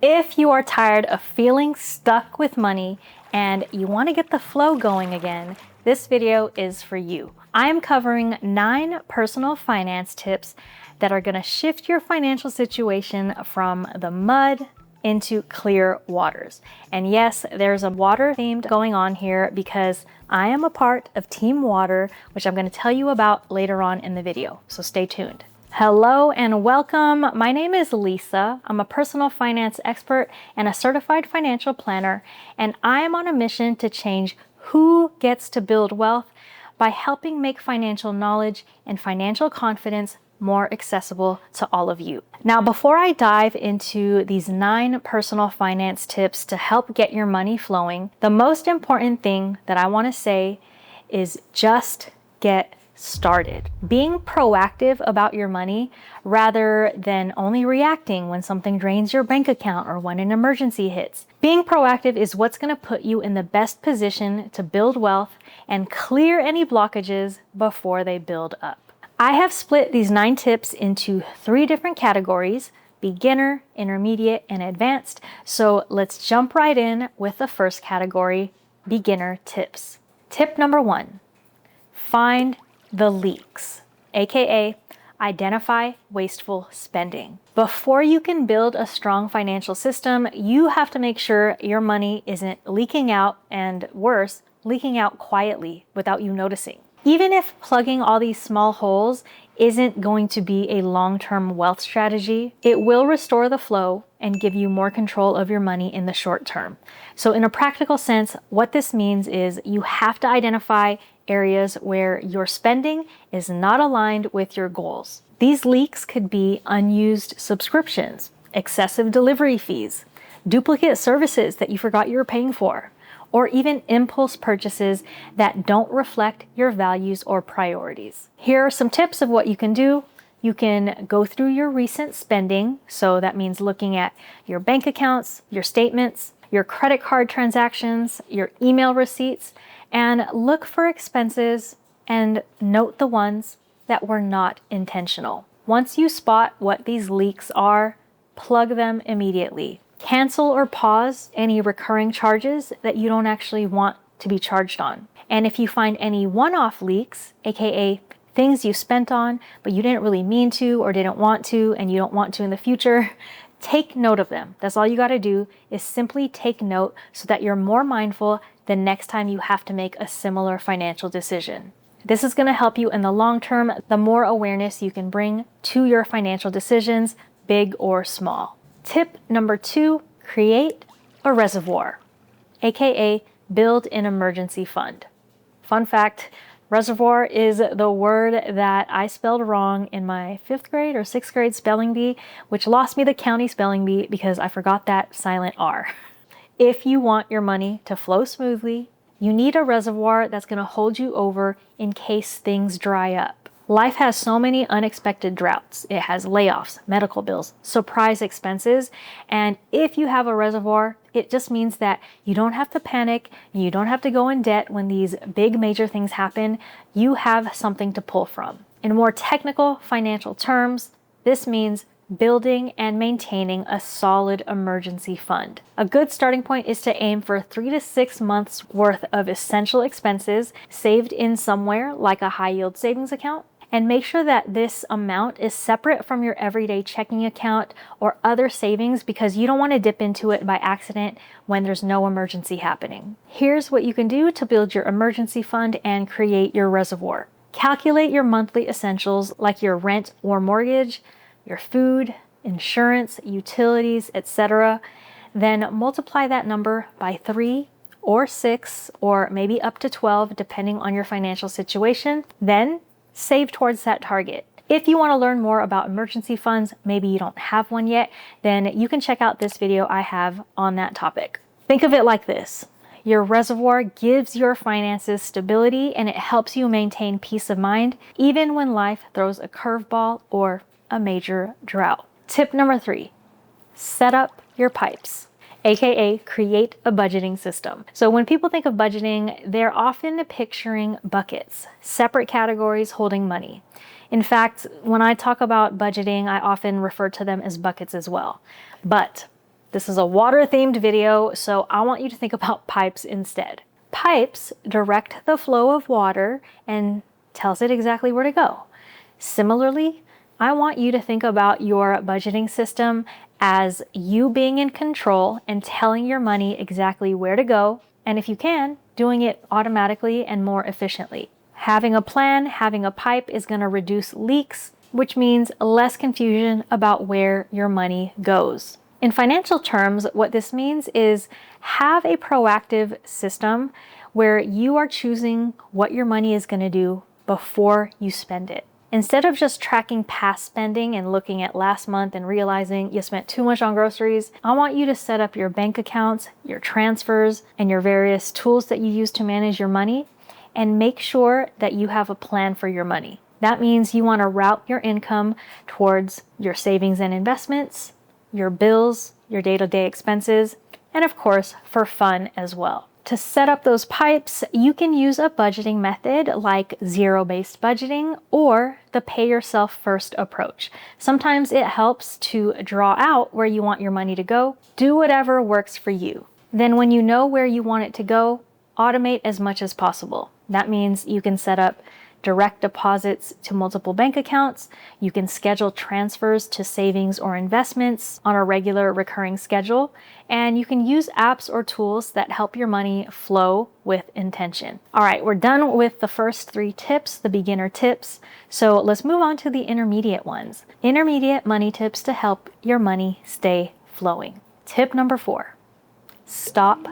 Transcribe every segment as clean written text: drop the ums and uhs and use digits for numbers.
If you are tired of feeling stuck with money and you want to get the flow going again, this video is for you. I am covering 9 personal finance tips that are going to shift your financial situation from the mud into clear waters. And yes, there's a water theme going on here because I am a part of TeamWater, which I'm going to tell you about later on in the video. So stay tuned. Hello and welcome. My name is Lissa. I'm a personal finance expert and a certified financial planner, and I am on a mission to change who gets to build wealth by helping make financial knowledge and financial confidence more accessible to all of you. Now, before I dive into these 9 personal finance tips to help get your money flowing, the most important thing that I want to say is just get started. Being proactive about your money rather than only reacting when something drains your bank account or when an emergency hits. Being proactive is what's going to put you in the best position to build wealth and clear any blockages before they build up. I have split these 9 tips into 3 different categories: beginner, intermediate, and advanced. So let's jump right in with the first category, beginner tips. Tip number 1, find the leaks, aka identify wasteful spending. Before you can build a strong financial system, you have to make sure your money isn't leaking out, and worse, leaking out quietly without you noticing. Even if plugging all these small holes isn't going to be a long-term wealth strategy, it will restore the flow and give you more control of your money in the short term. So in a practical sense, what this means is you have to identify areas where your spending is not aligned with your goals. These leaks could be unused subscriptions, excessive delivery fees, duplicate services that you forgot you were paying for, or even impulse purchases that don't reflect your values or priorities. Here are some tips of what you can do. You can go through your recent spending. So that means looking at your bank accounts, your statements, your credit card transactions, your email receipts, and look for expenses and note the ones that were not intentional. Once you spot what these leaks are, plug them immediately. Cancel or pause any recurring charges that you don't actually want to be charged on. And if you find any one-off leaks, aka things you spent on but you didn't really mean to or didn't want to and you don't want to in the future, take note of them. That's all you got to do, is simply take note so that you're more mindful the next time you have to make a similar financial decision. This is going to help you in the long term, the more awareness you can bring to your financial decisions, big or small. Tip number 2, create a reservoir, aka build an emergency fund. Fun fact, reservoir is the word that I spelled wrong in my 5th grade or 6th grade spelling bee, which lost me the county spelling bee because I forgot that silent R. If you want your money to flow smoothly, you need a reservoir that's going to hold you over in case things dry up. Life has so many unexpected droughts. It has layoffs, medical bills, surprise expenses, and if you have a reservoir, it just means that you don't have to panic, you don't have to go in debt when these big major things happen. You have something to pull from. In more technical financial terms, this means building and maintaining a solid emergency fund. A good starting point is to aim for 3 to 6 months worth of essential expenses saved in somewhere like a high-yield savings account, and make sure that this amount is separate from your everyday checking account or other savings because you don't want to dip into it by accident when there's no emergency happening. Here's what you can do to build your emergency fund and create your reservoir. Calculate your monthly essentials like your rent or mortgage, your food, insurance, utilities, etc. Then multiply that number by 3 or 6 or maybe up to 12 depending on your financial situation. Then save towards that target. If you want to learn more about emergency funds, maybe you don't have one yet, then you can check out this video I have on that topic. Think of it like this. Your reservoir gives your finances stability and it helps you maintain peace of mind even when life throws a curveball or a major drought. Tip number 3, set up your pipes, aka create a budgeting system. So when people think of budgeting, they're often picturing buckets, separate categories holding money. In fact, when I talk about budgeting, I often refer to them as buckets as well. But This is a water-themed video, so I want you to think about pipes instead. Pipes direct the flow of water and tells it exactly where to go. Similarly, I want you to think about your budgeting system as you being in control and telling your money exactly where to go, and if you can, doing it automatically and more efficiently. Having a plan, having a pipe is going to reduce leaks, which means less confusion about where your money goes. In financial terms, what this means is have a proactive system where you are choosing what your money is going to do before you spend it. Instead of just tracking past spending and looking at last month and realizing you spent too much on groceries, I want you to set up your bank accounts, your transfers, and your various tools that you use to manage your money, and make sure that you have a plan for your money. That means you want to route your income towards your savings and investments, your bills, your day-to-day expenses, and of course, for fun as well. To set up those pipes, you can use a budgeting method like zero-based budgeting or the pay yourself first approach. Sometimes it helps to draw out where you want your money to go. Do whatever works for you. Then when you know where you want it to go, automate as much as possible. That means you can set up direct deposits to multiple bank accounts. You can schedule transfers to savings or investments on a regular recurring schedule. And you can use apps or tools that help your money flow with intention. All right, we're done with the first 3 tips, the beginner tips. So let's move on to the intermediate ones. Intermediate money tips to help your money stay flowing. Tip number 4, stop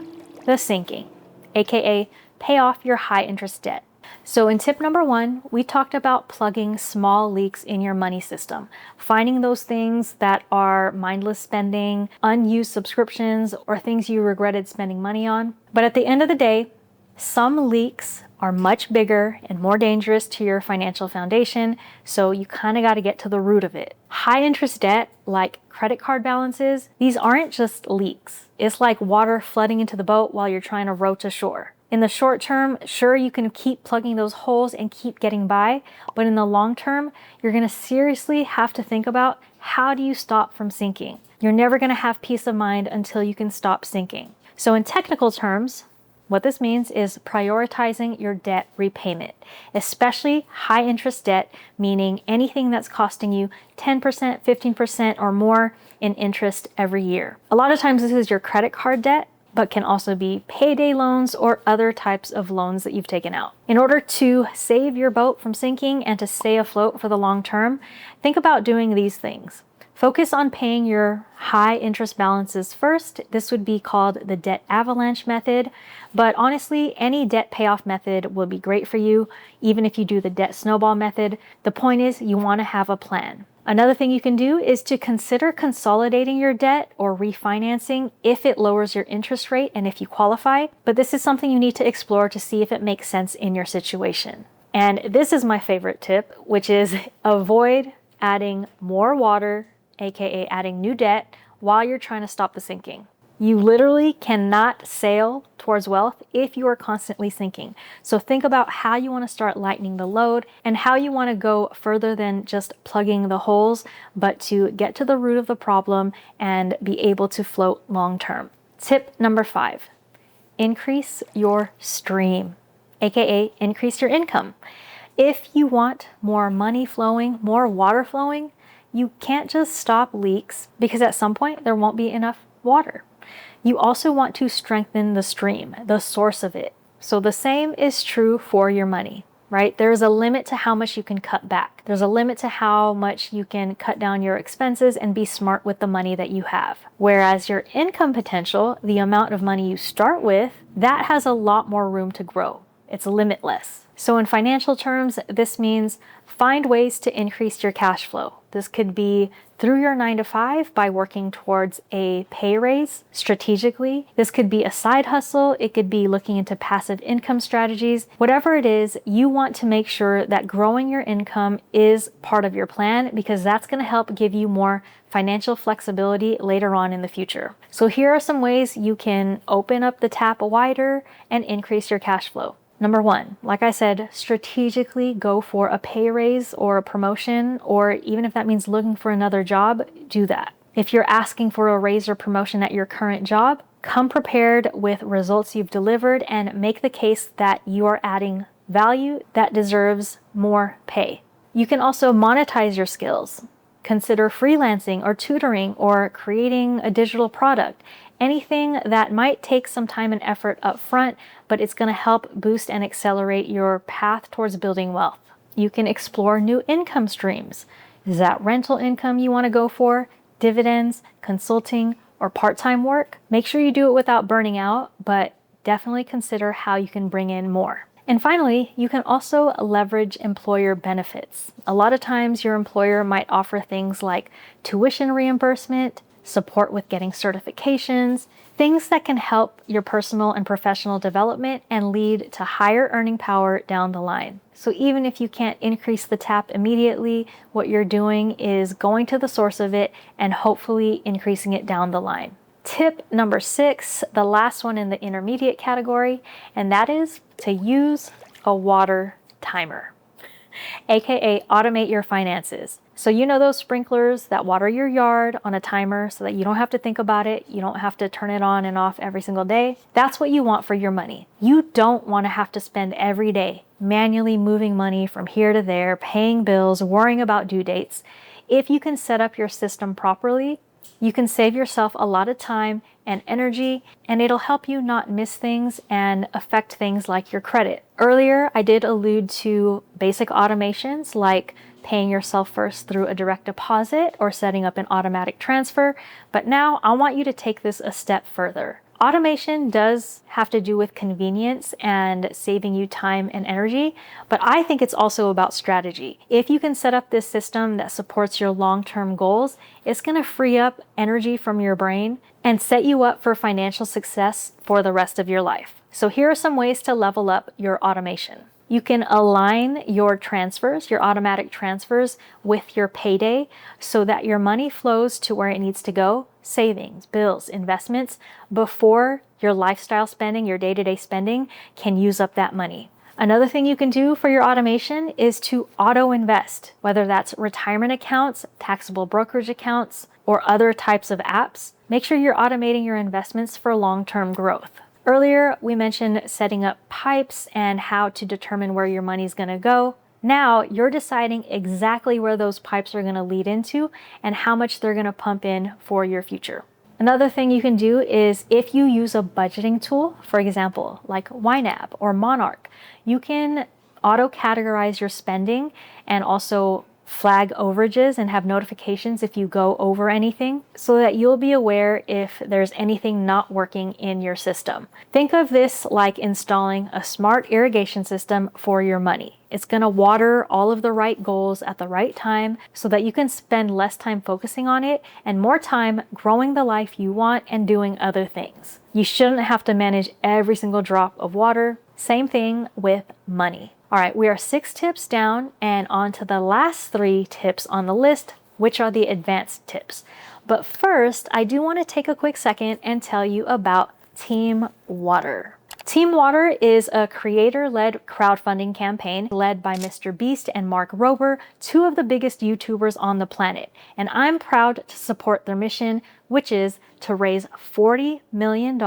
the sinking, aka pay off your high interest debt. So in tip number 1, we talked about plugging small leaks in your money system, finding those things that are mindless spending, unused subscriptions, or things you regretted spending money on. But at the end of the day, some leaks are much bigger and more dangerous to your financial foundation, so you kind of got to get to the root of it. High interest debt, like credit card balances, these aren't just leaks. It's like water flooding into the boat while you're trying to row to shore. In the short term, sure, you can keep plugging those holes and keep getting by, but in the long term, you're going to seriously have to think about how do you stop from sinking. You're never going to have peace of mind until you can stop sinking. So in technical terms, what this means is prioritizing your debt repayment, especially high interest debt, meaning anything that's costing you 10%, 15% or more in interest every year. A lot of times this is your credit card debt, but can also be payday loans or other types of loans that you've taken out. In order to save your boat from sinking and to stay afloat for the long term, think about doing these things. Focus on paying your high interest balances first. This would be called the debt avalanche method, but honestly, any debt payoff method will be great for you, even if you do the debt snowball method. The point is you want to have a plan. Another thing you can do is to consider consolidating your debt or refinancing if it lowers your interest rate and if you qualify, but this is something you need to explore to see if it makes sense in your situation. And this is my favorite tip, which is avoid adding more water, aka adding new debt, while you're trying to stop the sinking. You literally cannot sail towards wealth if you are constantly sinking. So think about how you want to start lightening the load and how you want to go further than just plugging the holes, but to get to the root of the problem and be able to float long term. Tip number 5, increase your stream, aka increase your income. If you want more money flowing, more water flowing, you can't just stop leaks because at some point there won't be enough water. You also want to strengthen the stream, the source of it. So the same is true for your money, right? There's a limit to how much you can cut back. There's a limit to how much you can cut down your expenses and be smart with the money that you have. Whereas your income potential, the amount of money you start with, that has a lot more room to grow. It's limitless. So in financial terms, this means find ways to increase your cash flow. This could be through your 9-to-5 by working towards a pay raise strategically. This could be a side hustle. It could be looking into passive income strategies. Whatever it is, you want to make sure that growing your income is part of your plan because that's going to help give you more financial flexibility later on in the future. So here are some ways you can open up the tap wider and increase your cash flow. Number 1, like I said, strategically go for a pay raise or a promotion, or even if that means looking for another job, do that. If you're asking for a raise or promotion at your current job, come prepared with results you've delivered and make the case that you are adding value that deserves more pay. You can also monetize your skills. Consider freelancing or tutoring or creating a digital product. Anything that might take some time and effort up front, but it's going to help boost and accelerate your path towards building wealth. You can explore new income streams. Is that rental income you want to go for? Dividends, consulting, or part-time work? Make sure you do it without burning out, but definitely consider how you can bring in more. And finally, you can also leverage employer benefits. A lot of times your employer might offer things like tuition reimbursement, support with getting certifications, things that can help your personal and professional development and lead to higher earning power down the line. So even if you can't increase the tap immediately, what you're doing is going to the source of it and hopefully increasing it down the line. Tip number 6, the last one in the intermediate category, and that is to use a water timer, aka automate your finances. So you know those sprinklers that water your yard on a timer so that you don't have to think about it, you don't have to turn it on and off every single day? That's what you want for your money. You don't want to have to spend every day manually moving money from here to there, paying bills, worrying about due dates. If you can set up your system properly, you can save yourself a lot of time and energy, and it'll help you not miss things and affect things like your credit. Earlier, I did allude to basic automations like paying yourself first through a direct deposit or setting up an automatic transfer, but now I want you to take this a step further. Automation does have to do with convenience and saving you time and energy, but I think it's also about strategy. If you can set up this system that supports your long-term goals, it's going to free up energy from your brain and set you up for financial success for the rest of your life. So here are some ways to level up your automation. You can align your transfers, your automatic transfers, with your payday so that your money flows to where it needs to go, savings, bills, investments, before your lifestyle spending, your day-to-day spending can use up that money. Another thing you can do for your automation is to auto-invest, whether that's retirement accounts, taxable brokerage accounts, or other types of apps. Make sure you're automating your investments for long-term growth. Earlier, we mentioned setting up pipes and how to determine where your money's going to go. Now you're deciding exactly where those pipes are going to lead into and how much they're going to pump in for your future. Another thing you can do is if you use a budgeting tool, for example, like YNAB or Monarch, you can auto-categorize your spending and also flag overages and have notifications if you go over anything so that you'll be aware if there's anything not working in your system. Think of this like installing a smart irrigation system for your money. It's going to water all of the right goals at the right time so that you can spend less time focusing on it and more time growing the life you want and doing other things. You shouldn't have to manage every single drop of water. Same thing with money. All right, we are 6 tips down and on to the last 3 tips on the list, which are the advanced tips. But first, I do want to take a quick second and tell you about TeamWater. TeamWater is a creator-led crowdfunding campaign led by Mr. Beast and Mark Rober, 2 of the biggest YouTubers on the planet. And I'm proud to support their mission, which is to raise $40 million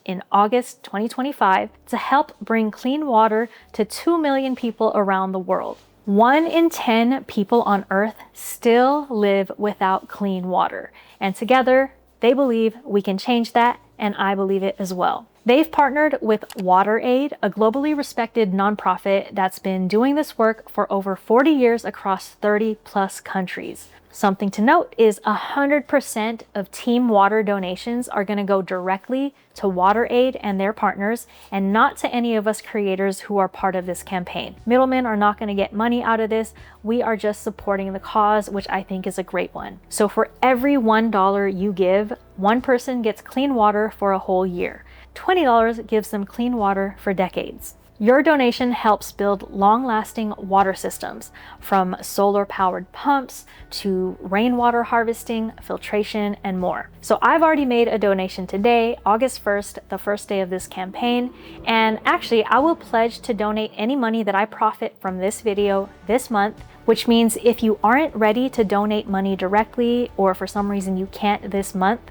in August 2025 to help bring clean water to 2 million people around the world. 1 in 10 people on Earth still live without clean water. And together, they believe we can change that, and I believe it as well. They've partnered with WaterAid, a globally respected nonprofit that's been doing this work for over 40 years across 30 plus countries. Something to note is 100% of TeamWater donations are going to go directly to WaterAid and their partners and not to any of us creators who are part of this campaign. Middlemen are not going to get money out of this. We are just supporting the cause, which I think is a great one. So for every $1 you give, 1 person gets clean water for a whole year. $20 gives them clean water for decades. Your donation helps build long-lasting water systems, from solar-powered pumps to rainwater harvesting, filtration, and more. So I've already made a donation today, August 1st, the first day of this campaign, and actually I will pledge to donate any money that I profit from this video this month which means if you aren't ready to donate money directly, or for some reason you can't this month,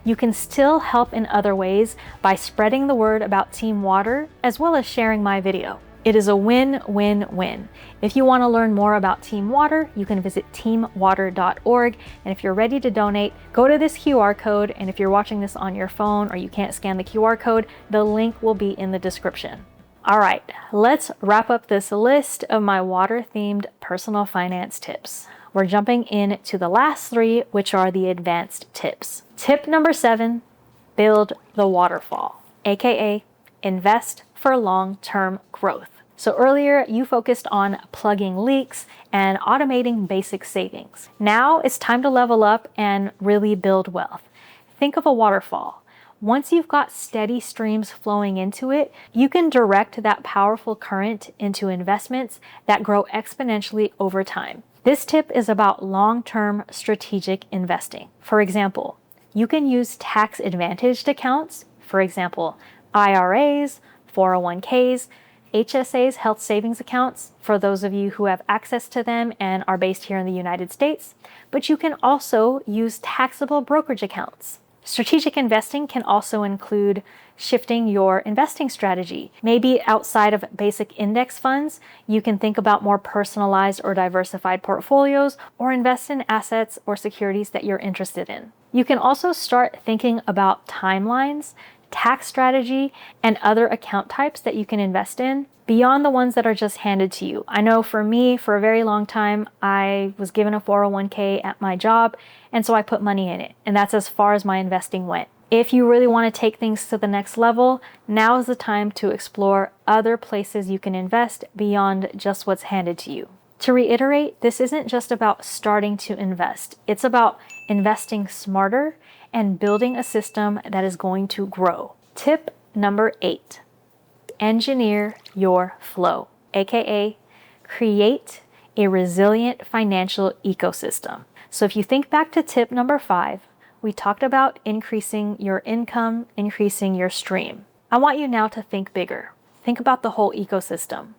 you can still help in other ways by spreading the word about TeamWater as well as sharing my video. It is a win-win-win. If you want to learn more about TeamWater, you can visit teamwater.org. And if you're ready to donate, go to this QR code. And if you're watching this on your phone or you can't scan the QR code, the link will be in the description. All right, let's wrap up this list of my water-themed personal finance tips. We're jumping into the last three, which are the advanced tips. Tip number 7, build the waterfall, aka invest for long-term growth. So earlier you focused on plugging leaks and automating basic savings. Now it's time to level up and really build wealth. Think of a waterfall. Once you've got steady streams flowing into it, you can direct that powerful current into investments that grow exponentially over time. This tip is about long-term strategic investing. For example, you can use tax-advantaged accounts, for example, IRAs, 401ks, HSAs, health savings accounts, for those of you who have access to them and are based here in the United States, but you can also use taxable brokerage accounts. Strategic investing can also include shifting your investing strategy. Maybe outside of basic index funds, you can think about more personalized or diversified portfolios or invest in assets or securities that you're interested in. You can also start thinking about timelines, tax strategy, and other account types that you can invest in beyond the ones that are just handed to you. I know for me, for a very long time, I was given a 401k at my job, and so I put money in it, and that's as far as my investing went. If you really want to take things to the next level, now is the time to explore other places you can invest beyond just what's handed to you. To reiterate, this isn't just about starting to invest. It's about investing smarter and building a system that is going to grow. Tip number 8, engineer your flow, aka create a resilient financial ecosystem. So if you think back to tip number 5, we talked about increasing your income, increasing your stream. I want you now to think bigger. Think about the whole ecosystem.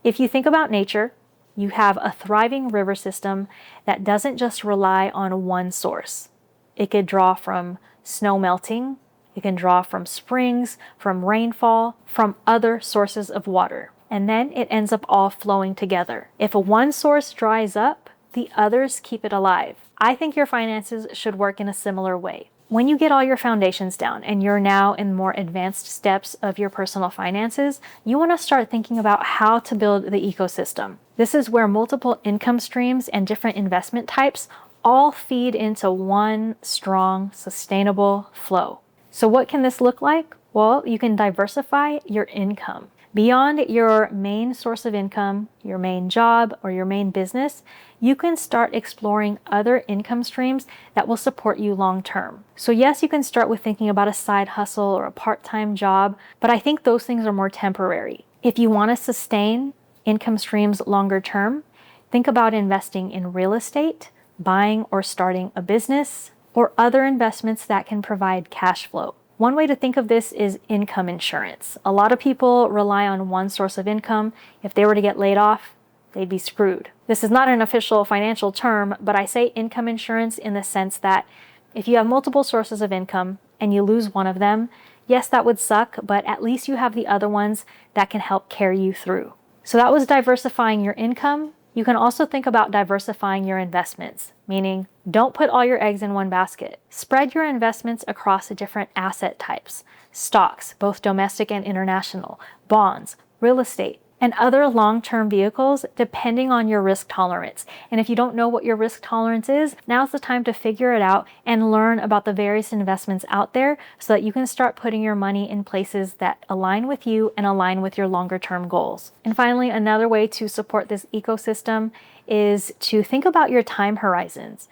If you think about nature, you have a thriving river system that doesn't just rely on one source. It could draw from snow melting, it can draw from springs, from rainfall, from other sources of water. And then it ends up all flowing together. If one source dries up, the others keep it alive. I think your finances should work in a similar way. When you get all your foundations down and you're now in more advanced steps of your personal finances, you want to start thinking about how to build the ecosystem. This is where multiple income streams and different investment types all feed into one strong, sustainable flow. So what can this look like? Well, you can diversify your income. Beyond your main source of income, your main job, or your main business, you can start exploring other income streams that will support you long term. So yes, you can start with thinking about a side hustle or a part-time job, but I think those things are more temporary. If you want to sustain income streams longer term, think about investing in real estate, buying or starting a business, or other investments that can provide cash flow. One way to think of this is income insurance. A lot of people rely on one source of income. If they were to get laid off, they'd be screwed. This is not an official financial term, but I say income insurance in the sense that if you have multiple sources of income and you lose one of them, yes, that would suck, but at least you have the other ones that can help carry you through. So that was diversifying your income. You can also think about diversifying your investments, meaning don't put all your eggs in one basket. Spread your investments across different asset types, stocks, both domestic and international, bonds, real estate, and other long-term vehicles depending on your risk tolerance. And if you don't know what your risk tolerance is, now's the time to figure it out and learn about the various investments out there so that you can start putting your money in places that align with you and align with your longer-term goals. And finally, another way to support this ecosystem is to think about your time horizons.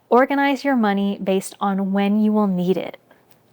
Organize your money based on when you will need it.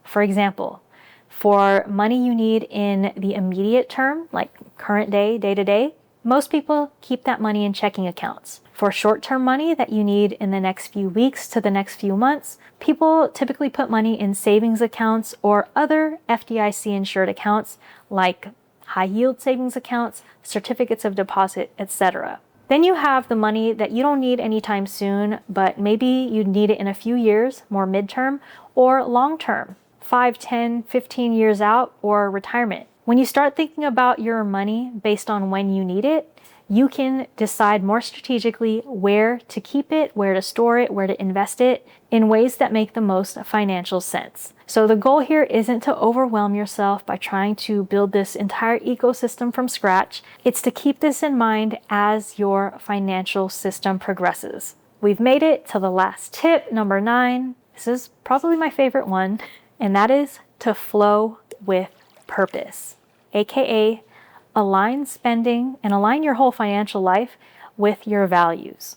For example, for money you need in the immediate term, like current day, day-to-day, most people keep that money in checking accounts. For short-term money that you need in the next few weeks to the next few months, people typically put money in savings accounts or other FDIC-insured accounts like high-yield savings accounts, certificates of deposit, etc. Then you have the money that you don't need anytime soon, but maybe you need it in a few years, more midterm or long term, 5, 10, 15 years out, or retirement. When you start thinking about your money based on when you need it, you can decide more strategically where to keep it, where to store it, where to invest it in ways that make the most financial sense. So the goal here isn't to overwhelm yourself by trying to build this entire ecosystem from scratch. It's to keep this in mind as your financial system progresses. We've made it to the last tip, number 9. This is probably my favorite one, and that is to flow with purpose, aka align spending and align your whole financial life with your values.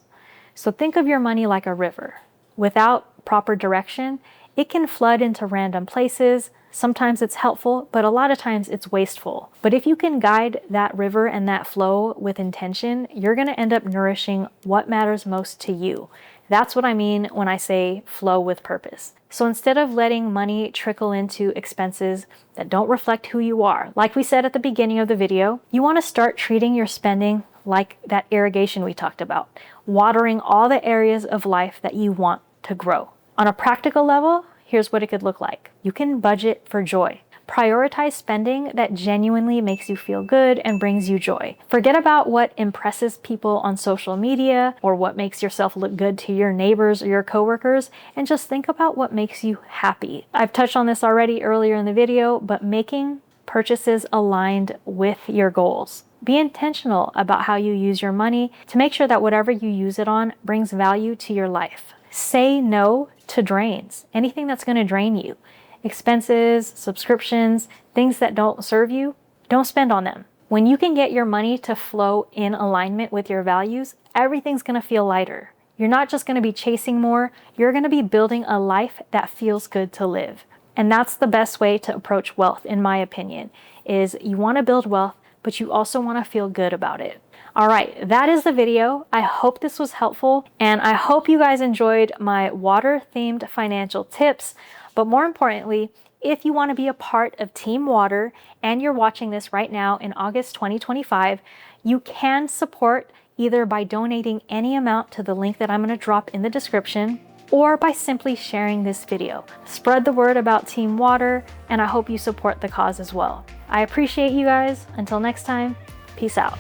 So think of your money like a river. Without proper direction, it can flood into random places. Sometimes it's helpful, but a lot of times it's wasteful. But if you can guide that river and that flow with intention, you're going to end up nourishing what matters most to you. That's what I mean when I say flow with purpose. So instead of letting money trickle into expenses that don't reflect who you are, like we said at the beginning of the video, you want to start treating your spending like that irrigation we talked about, watering all the areas of life that you want to grow. On a practical level, here's what it could look like. You can budget for joy. Prioritize spending that genuinely makes you feel good and brings you joy. Forget about what impresses people on social media or what makes yourself look good to your neighbors or your coworkers, and just think about what makes you happy. I've touched on this already earlier in the video, but making purchases aligned with your goals. Be intentional about how you use your money to make sure that whatever you use it on brings value to your life. Say no to drains, anything that's going to drain you. Expenses, subscriptions, things that don't serve you, don't spend on them. When you can get your money to flow in alignment with your values, everything's going to feel lighter. You're not just going to be chasing more, you're going to be building a life that feels good to live. And that's the best way to approach wealth, in my opinion, is you want to build wealth, but you also want to feel good about it. All right, that is the video. I hope this was helpful, and I hope you guys enjoyed my water-themed financial tips. But more importantly, if you want to be a part of TeamWater and you're watching this right now in August 2025, you can support either by donating any amount to the link that I'm going to drop in the description, or by simply sharing this video. Spread the word about TeamWater, and I hope you support the cause as well. I appreciate you guys. Until next time, peace out.